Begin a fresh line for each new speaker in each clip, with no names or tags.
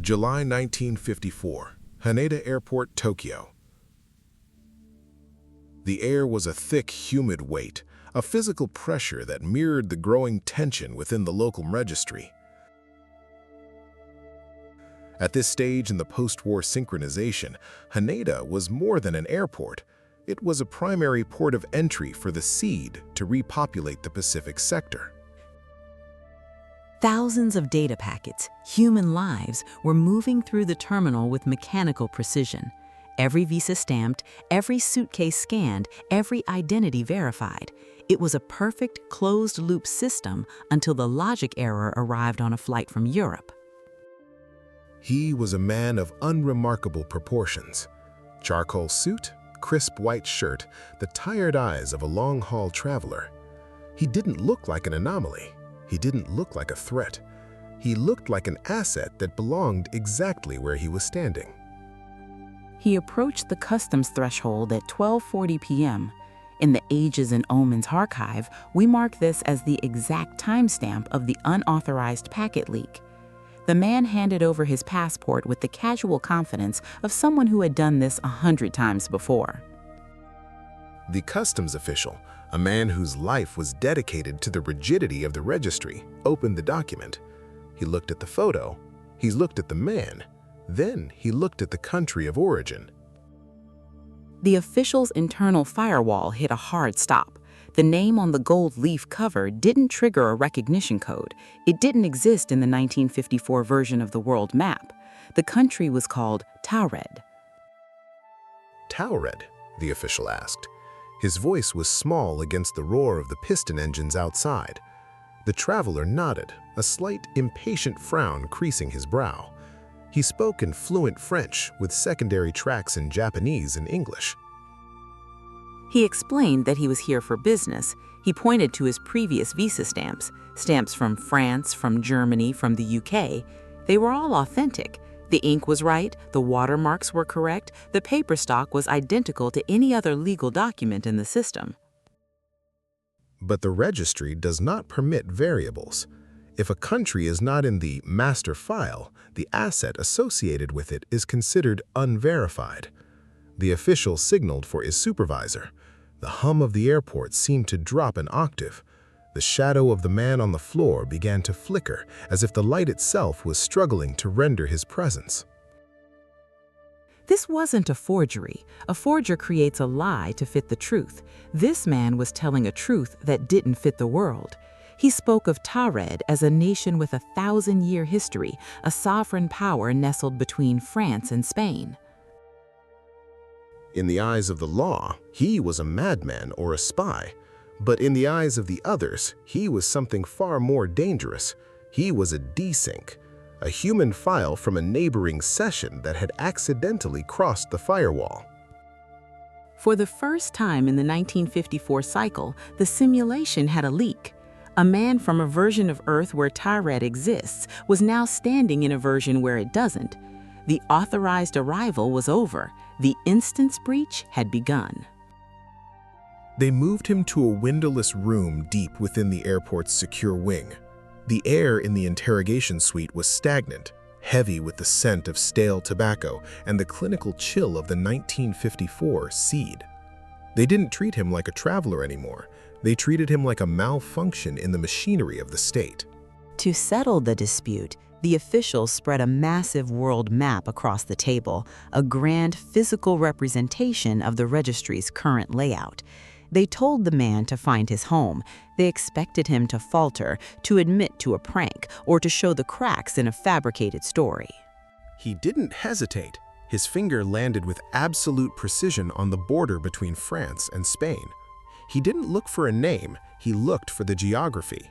July 1954, Haneda Airport, Tokyo. The air was a thick, humid weight, a physical pressure that mirrored the growing tension within the local registry. At this stage in the post-war synchronization, Haneda was more than an airport. It was a primary port of entry for the seed to repopulate the Pacific sector.
Thousands of data packets, human lives, were moving through the terminal with mechanical precision. Every visa stamped, every suitcase scanned, every identity verified. It was a perfect closed-loop system until the logic error arrived on a flight from Europe.
He was a man of unremarkable proportions. Charcoal suit, crisp white shirt, the tired eyes of a long-haul traveler. He didn't look like an anomaly. He didn't look like a threat. He looked like an asset that belonged exactly where he was standing.
He approached the customs threshold at 12:40 p.m. In the Ages and Omens archive, we mark this as the exact timestamp of the unauthorized packet leak. The man handed over his passport with the casual confidence of someone who had done this 100 times before.
The customs official, a man whose life was dedicated to the rigidity of the registry, opened the document. He looked at the photo, he looked at the man, then he looked at the country of origin.
The official's internal firewall hit a hard stop. The name on the gold leaf cover didn't trigger a recognition code. It didn't exist in the 1954 version of the world map. The country was called Taured.
Taured? The official asked. His voice was small against the roar of the piston engines outside. The traveler nodded, a slight, impatient frown creasing his brow. He spoke in fluent French with secondary tracks in Japanese and English.
He explained that he was here for business. He pointed to his previous visa stamps, stamps from France, from Germany, from the UK. They were all authentic. The ink was right, the watermarks were correct, the paper stock was identical to any other legal document in the system.
But the registry does not permit variables. If a country is not in the master file, the asset associated with it is considered unverified. The official signaled for his supervisor. The hum of the airport seemed to drop an octave. The shadow of the man on the floor began to flicker, as if the light itself was struggling to render his presence.
This wasn't a forgery. A forger creates a lie to fit the truth. This man was telling a truth that didn't fit the world. He spoke of Taured as a nation with a 1,000-year history, a sovereign power nestled between France and Spain.
In the eyes of the law, he was a madman or a spy. But in the eyes of the others, he was something far more dangerous. He was a desync, a human file from a neighboring session that had accidentally crossed the firewall.
For the first time in the 1954 cycle, the simulation had a leak. A man from a version of Earth where Taured exists was now standing in a version where it doesn't. The authorized arrival was over. The instance breach had begun.
They moved him to a windowless room deep within the airport's secure wing. The air in the interrogation suite was stagnant, heavy with the scent of stale tobacco and the clinical chill of the 1954 seed. They didn't treat him like a traveler anymore. They treated him like a malfunction in the machinery of the state.
To settle the dispute, the officials spread a massive world map across the table, a grand physical representation of the registry's current layout. They told the man to find his home. They expected him to falter, to admit to a prank, or to show the cracks in a fabricated story.
He didn't hesitate. His finger landed with absolute precision on the border between France and Spain. He didn't look for a name, he looked for the geography.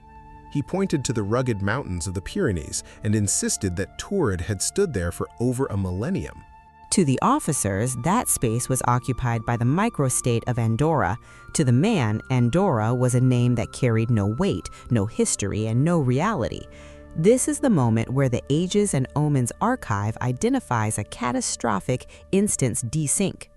He pointed to the rugged mountains of the Pyrenees and insisted that Taured had stood there for over a millennium.
To the officers, that space was occupied by the microstate of Andorra. To the man, Andorra was a name that carried no weight, no history, and no reality. This is the moment where the Ages and Omens archive identifies a catastrophic Instance Desync.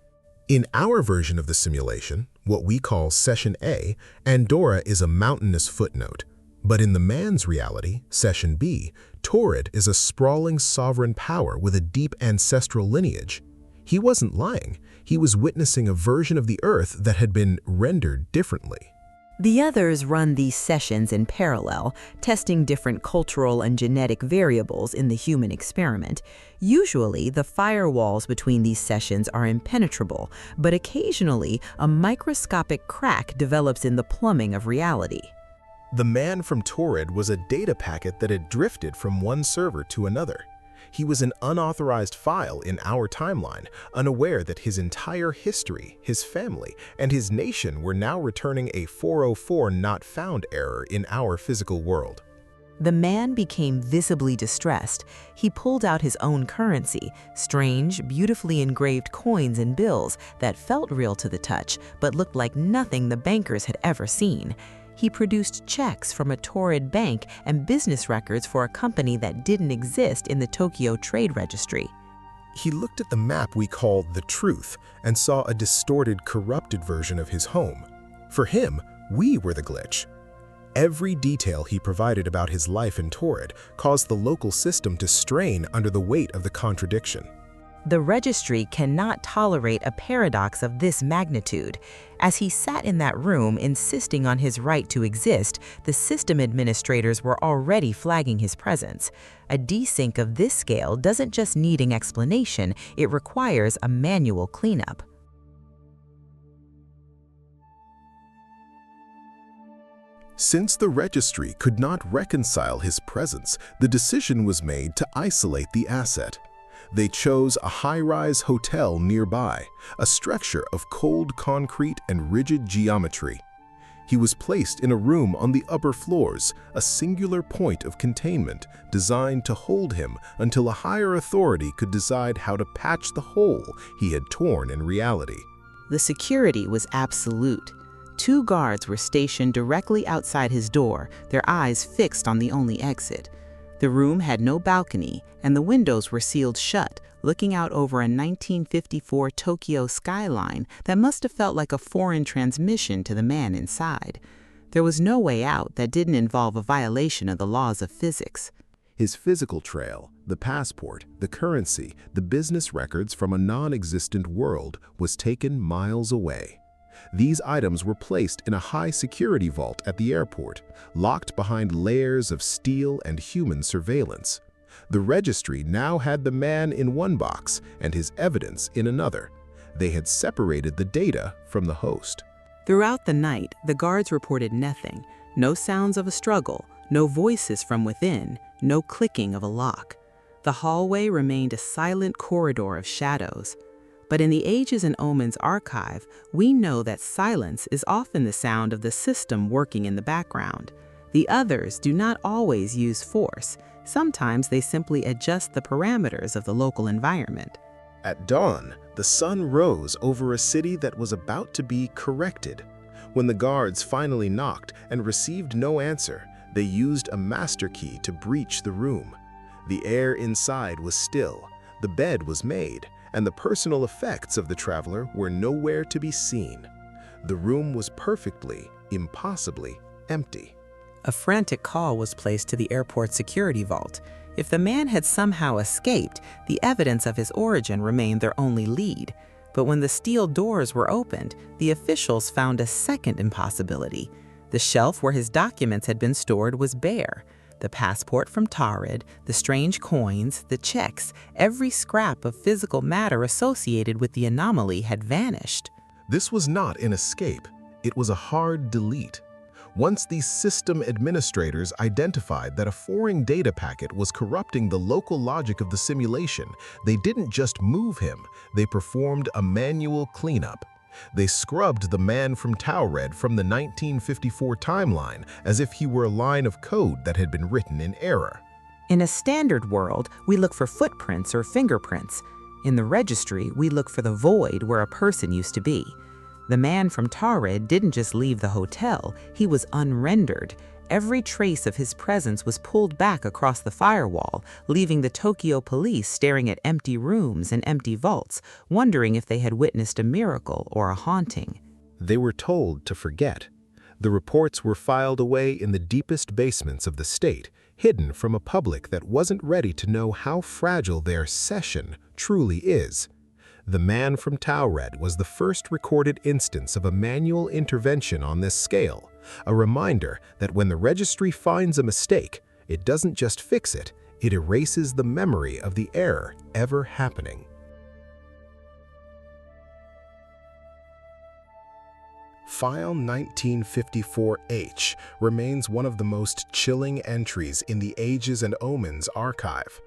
In our version of the simulation, what we call Session A, Andorra is a mountainous footnote. But in the man's reality, Session B, Taured is a sprawling sovereign power with a deep ancestral lineage. He wasn't lying. He was witnessing a version of the Earth that had been rendered differently.
The others run these sessions in parallel, testing different cultural and genetic variables in the human experiment. Usually, the firewalls between these sessions are impenetrable, but occasionally, a microscopic crack develops in the plumbing of reality.
The man from Taured was a data packet that had drifted from one server to another. He was an unauthorized file in our timeline, unaware that his entire history, his family, and his nation were now returning a 404 not found error in our physical world.
The man became visibly distressed. He pulled out his own currency, strange, beautifully engraved coins and bills that felt real to the touch, but looked like nothing the bankers had ever seen. He produced checks from a Taured bank and business records for a company that didn't exist in the Tokyo Trade Registry.
He looked at the map we called the Truth and saw a distorted, corrupted version of his home. For him, we were the glitch. Every detail he provided about his life in Taured caused the local system to strain under the weight of the contradiction.
The registry cannot tolerate a paradox of this magnitude. As he sat in that room insisting on his right to exist, the system administrators were already flagging his presence. A desync of this scale doesn't just need an explanation, it requires a manual cleanup.
Since the registry could not reconcile his presence, the decision was made to isolate the asset. They chose a high-rise hotel nearby, a structure of cold concrete and rigid geometry. He was placed in a room on the upper floors, a singular point of containment designed to hold him until a higher authority could decide how to patch the hole he had torn in reality.
The security was absolute. 2 guards were stationed directly outside his door, their eyes fixed on the only exit. The room had no balcony, and the windows were sealed shut, looking out over a 1954 Tokyo skyline that must have felt like a foreign transmission to the man inside. There was no way out that didn't involve a violation of the laws of physics.
His physical trail, the passport, the currency, the business records from a non-existent world was taken miles away. These items were placed in a high-security vault at the airport, locked behind layers of steel and human surveillance. The registry now had the man in one box and his evidence in another. They had separated the data from the host.
Throughout the night, the guards reported nothing. No sounds of a struggle, no voices from within, no clicking of a lock. The hallway remained a silent corridor of shadows. But in the Ages and Omens archive, we know that silence is often the sound of the system working in the background. The others do not always use force. Sometimes they simply adjust the parameters of the local environment.
At dawn, the sun rose over a city that was about to be corrected. When the guards finally knocked and received no answer, they used a master key to breach the room. The air inside was still, the bed was made, and the personal effects of the traveler were nowhere to be seen. The room was perfectly, impossibly empty.
A frantic call was placed to the airport security vault. If the man had somehow escaped, the evidence of his origin remained their only lead. But when the steel doors were opened, the officials found a second impossibility. The shelf where his documents had been stored was bare. The passport from Taured, the strange coins, the checks, every scrap of physical matter associated with the anomaly had vanished.
This was not an escape. It was a hard delete. Once these system administrators identified that a foreign data packet was corrupting the local logic of the simulation, they didn't just move him, they performed a manual cleanup. They scrubbed the man from Taured from the 1954 timeline as if he were a line of code that had been written in error.
In a standard world, we look for footprints or fingerprints. In the registry, we look for the void where a person used to be. The man from Taured didn't just leave the hotel, he was unrendered. Every trace of his presence was pulled back across the firewall, leaving the Tokyo police staring at empty rooms and empty vaults, wondering if they had witnessed a miracle or a haunting.
They were told to forget. The reports were filed away in the deepest basements of the state, hidden from a public that wasn't ready to know how fragile their session truly is. The man from Taured was the first recorded instance of a manual intervention on this scale, a reminder that when the registry finds a mistake, it doesn't just fix it, it erases the memory of the error ever happening. File 1954H remains one of the most chilling entries in the Ages and Omens archive.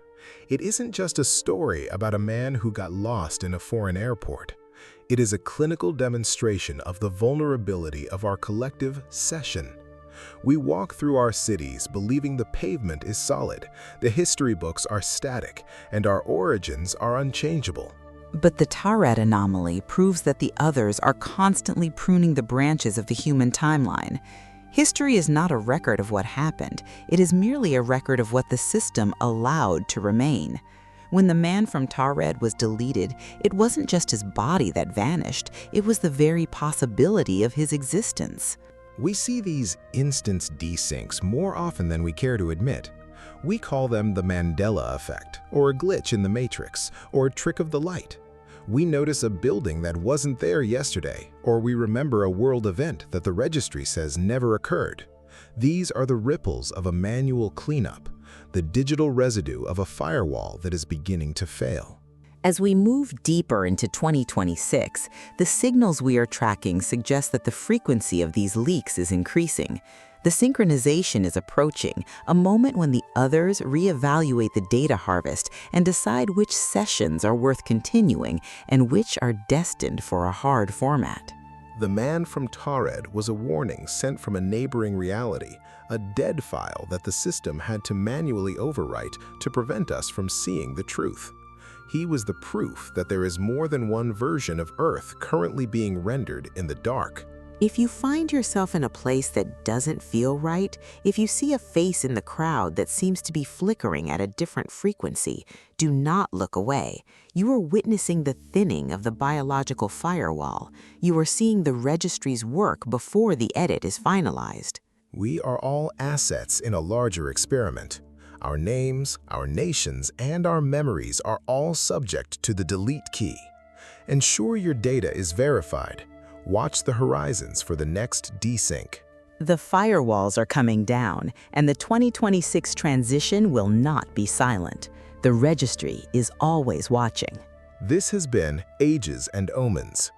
It isn't just a story about a man who got lost in a foreign airport. It is a clinical demonstration of the vulnerability of our collective session. We walk through our cities believing the pavement is solid, the history books are static, and our origins are unchangeable.
But the Taured anomaly proves that the others are constantly pruning the branches of the human timeline. History is not a record of what happened, it is merely a record of what the system allowed to remain. When the man from Taured was deleted, it wasn't just his body that vanished, it was the very possibility of his existence.
We see these instance desyncs more often than we care to admit. We call them the Mandela effect, or a glitch in the matrix, or a trick of the light. We notice a building that wasn't there yesterday, or we remember a world event that the registry says never occurred. These are the ripples of a manual cleanup, the digital residue of a firewall that is beginning to fail.
As we move deeper into 2026, the signals we are tracking suggest that the frequency of these leaks is increasing. The synchronization is approaching, a moment when the others reevaluate the data harvest and decide which sessions are worth continuing and which are destined for a hard format.
The man from Taured was a warning sent from a neighboring reality, a dead file that the system had to manually overwrite to prevent us from seeing the truth. He was the proof that there is more than one version of Earth currently being rendered in the dark.
If you find yourself in a place that doesn't feel right, if you see a face in the crowd that seems to be flickering at a different frequency, do not look away. You are witnessing the thinning of the biological firewall. You are seeing the registry's work before the edit is finalized.
We are all assets in a larger experiment. Our names, our nations, and our memories are all subject to the delete key. Ensure your data is verified. Watch the horizons for the next desync.
The firewalls are coming down, and the 2026 transition will not be silent. The registry is always watching.
This has been Ages and Omens.